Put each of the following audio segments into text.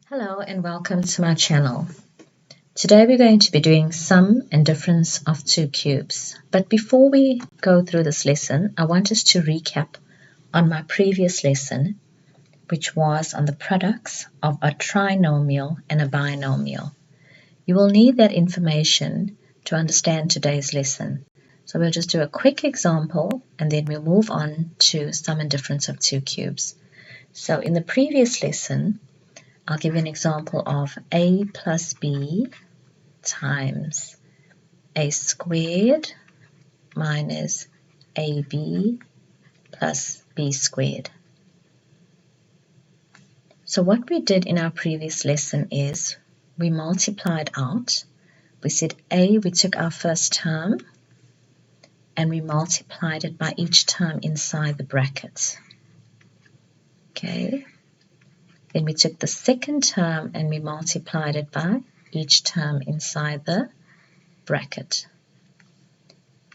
Hello and welcome to my channel. Today we're going to be doing sum and difference of two cubes. But before we go through this lesson, I want us to recap on my previous lesson, which was on the products of a trinomial and a binomial. You will need that information to understand today's lesson. So we'll just do a quick example and then we'll move on to sum and difference of two cubes. So in the previous lesson, I'll give you an example of a plus b times a squared minus ab plus b squared. So what we did in our previous lesson is we multiplied out. We said a, we took our first term and we multiplied it by each term inside the brackets. Okay. Then we took the second term and we multiplied it by each term inside the bracket.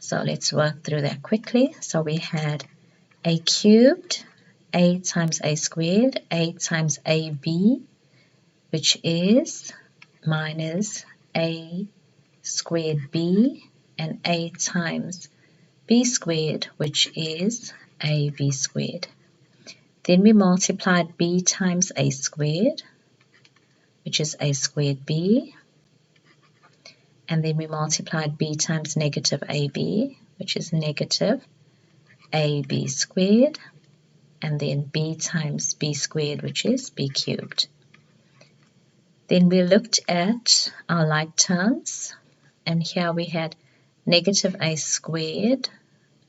So let's work through that quickly. So we had a cubed, a times a squared, a times ab, which is minus a squared b, and a times b squared, which is ab squared. Then we multiplied b times a squared, which is a squared b. And then we multiplied b times negative ab, which is negative ab squared. And then b times b squared, which is b cubed. Then we looked at our like terms. And here we had negative a squared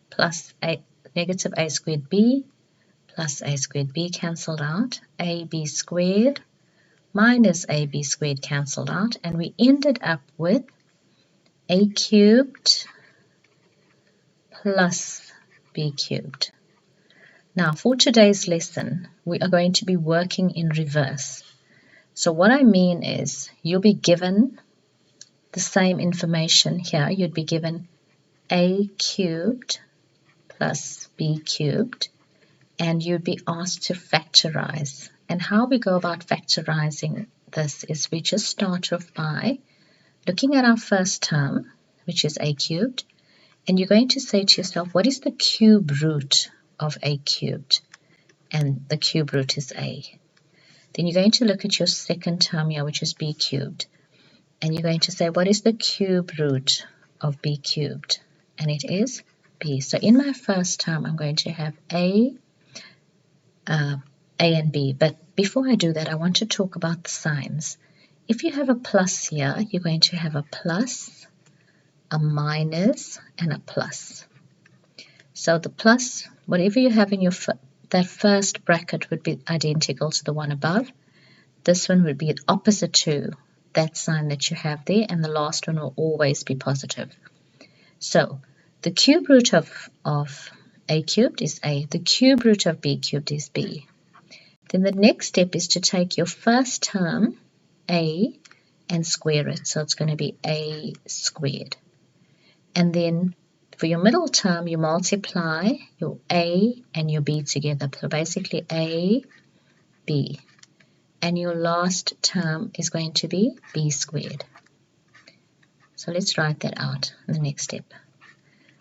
plus a negative a squared b plus a squared b cancelled out, ab squared minus ab squared cancelled out, and we ended up with a cubed plus b cubed. Now for today's lesson, we are going to be working in reverse. So what I mean is you'll be given the same information here. You'd be given a cubed plus b cubed, and you'd be asked to factorize. And how we go about factorizing this is we just start off by looking at our first term, which is a cubed, and you're going to say to yourself, what is the cube root of a cubed? And the cube root is a. Then you're going to look at your second term here, which is b cubed, and you're going to say, what is the cube root of b cubed? And it is b. So in my first term, I'm going to have a and b. But before I do that, I want to talk about the signs. If you have a plus here, you're going to have a plus, a minus, and a plus. So the plus, whatever you have in your that first bracket would be identical to the one above. This one would be opposite to that sign that you have there, and the last one will always be positive. So the cube root of a cubed is a. The cube root of b cubed is b. Then the next step is to take your first term, a, and square it. So it's going to be a squared. And then for your middle term, you multiply your a and your b together. So basically a, b. And your last term is going to be b squared. So let's write that out in the next step.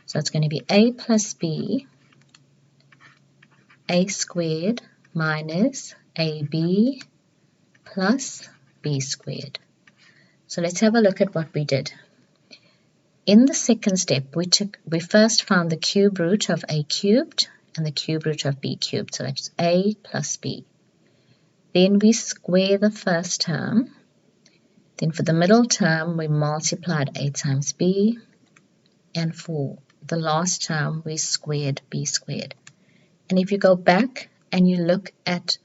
So it's going to be a plus b, a squared minus ab plus b squared. So let's have a look at what we did. In the second step, we first found the cube root of a cubed and the cube root of b cubed. So that's a plus b. Then we square the first term. Then for the middle term, we multiplied a times b. And for the last term, we squared b squared. And if you go back and you look at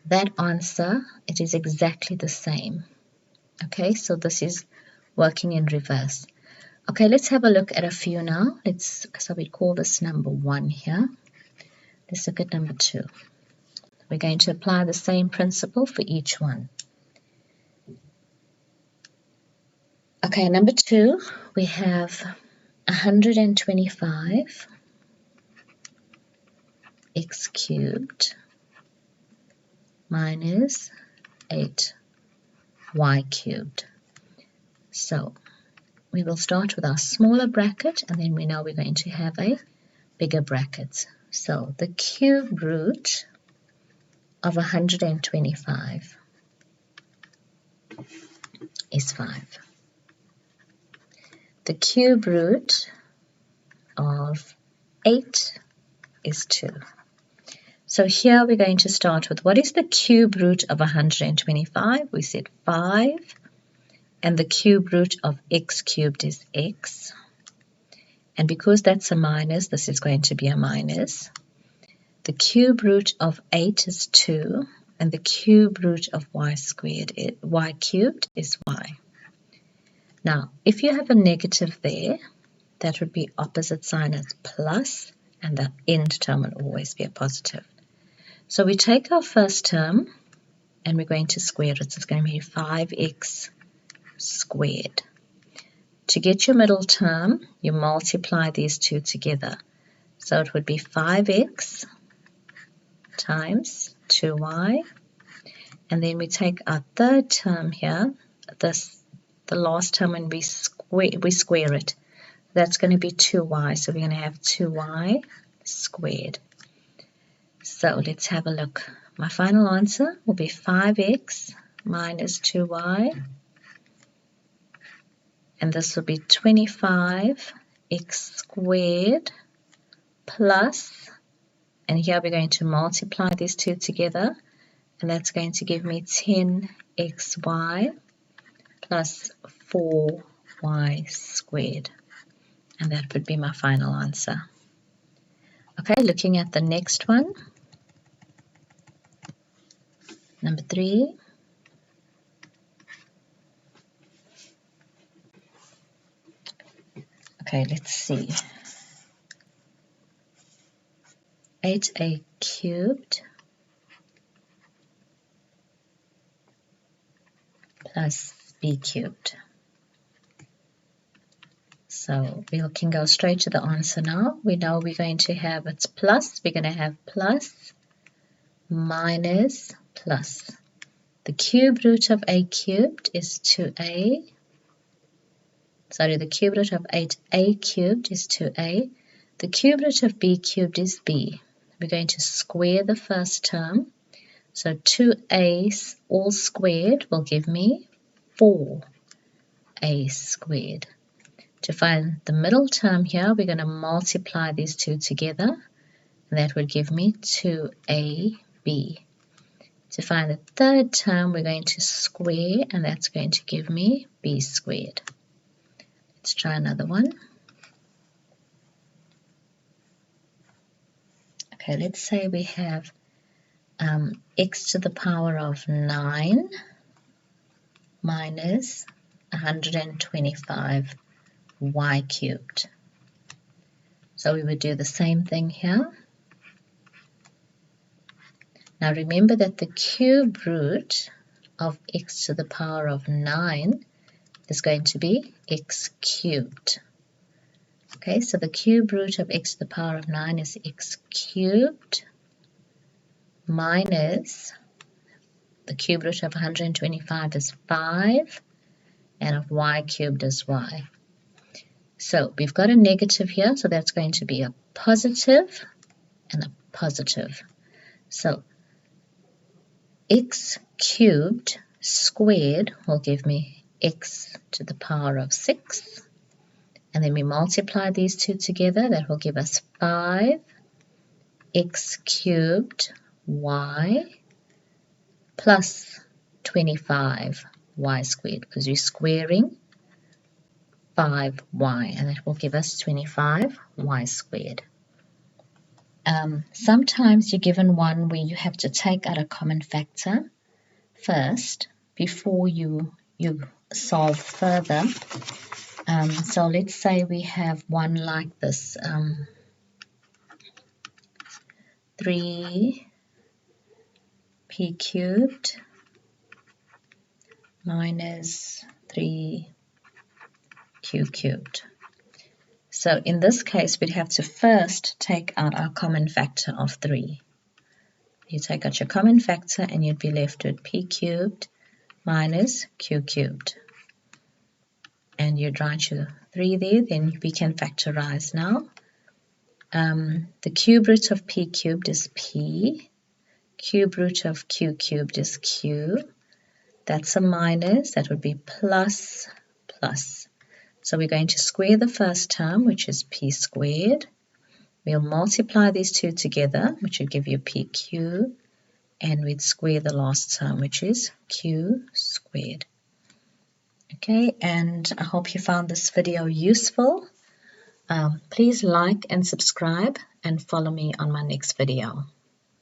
that answer, it is exactly the same. Okay, so this is working in reverse. Okay, let's have a look at a few now. So we call this number 1 here. Let's look at number 2. We're going to apply the same principle for each one. Okay, number 2, we have 125 x cubed minus 8y cubed. So we will start with our smaller bracket, and then we know we're going to have a bigger bracket. So the cube root of 125 is 5. The cube root of 8 is 2. So here we're going to start with, what is the cube root of 125? We said 5. And the cube root of x cubed is x. And because that's a minus, this is going to be a minus. The cube root of 8 is 2. And the cube root of y cubed is y. Now, if you have a negative there, that would be opposite sign as plus, and the end term will always be a positive. So we take our first term, and we're going to square it. So it's going to be 5x squared. To get your middle term, you multiply these two together. So it would be 5x times 2y. And then we take our third term here, the last term, and we square it. That's going to be 2y. So we're going to have 2y squared. So let's have a look. My final answer will be 5x minus 2y. And this will be 25x squared plus, and here we're going to multiply these two together, and that's going to give me 10xy plus 4y squared. And that would be my final answer. Okay, looking at the next one. Number 3. Okay, let's see. 8a cubed plus b cubed. So we can go straight to the answer now. We know we're going to have it's plus. We're going to have plus minus plus. The cube root of a cubed is 2a. Sorry, the cube root of 8a cubed is 2a. The cube root of b cubed is b. We're going to square the first term. So 2a all squared will give me 4a squared. To find the middle term here, we're going to multiply these two together, and that would give me 2ab. To find the third term, we're going to square, and that's going to give me b squared. Let's try another one. Okay, let's say we have x to the power of 9 minus 125 y cubed. So we would do the same thing here. Now remember that the cube root of x to the power of 9 is going to be x cubed. Okay, so the cube root of x to the power of 9 is x cubed minus the cube root of 125 is 5, and of y cubed is y. So we've got a negative here, so that's going to be a positive and a positive. So x cubed squared will give me x to the power of 6. And then we multiply these two together. That will give us 5x cubed y plus 25y squared, because we're squaring 5y, and that will give us 25y squared. Sometimes you're given one where you have to take out a common factor first before you solve further. So let's say we have one like this, 3p cubed minus 3q cubed. So in this case, we'd have to first take out our common factor of 3. You take out your common factor and you'd be left with p cubed minus q cubed. And you'd write your 3 there, then we can factorize now. The cube root of p cubed is p. Cube root of q cubed is q. That's a minus. That would be plus plus. So we're going to square the first term, which is p squared. We'll multiply these two together, which would give you pq. And we'd square the last term, which is q squared. Okay, and I hope you found this video useful. Please like and subscribe and follow me on my next video.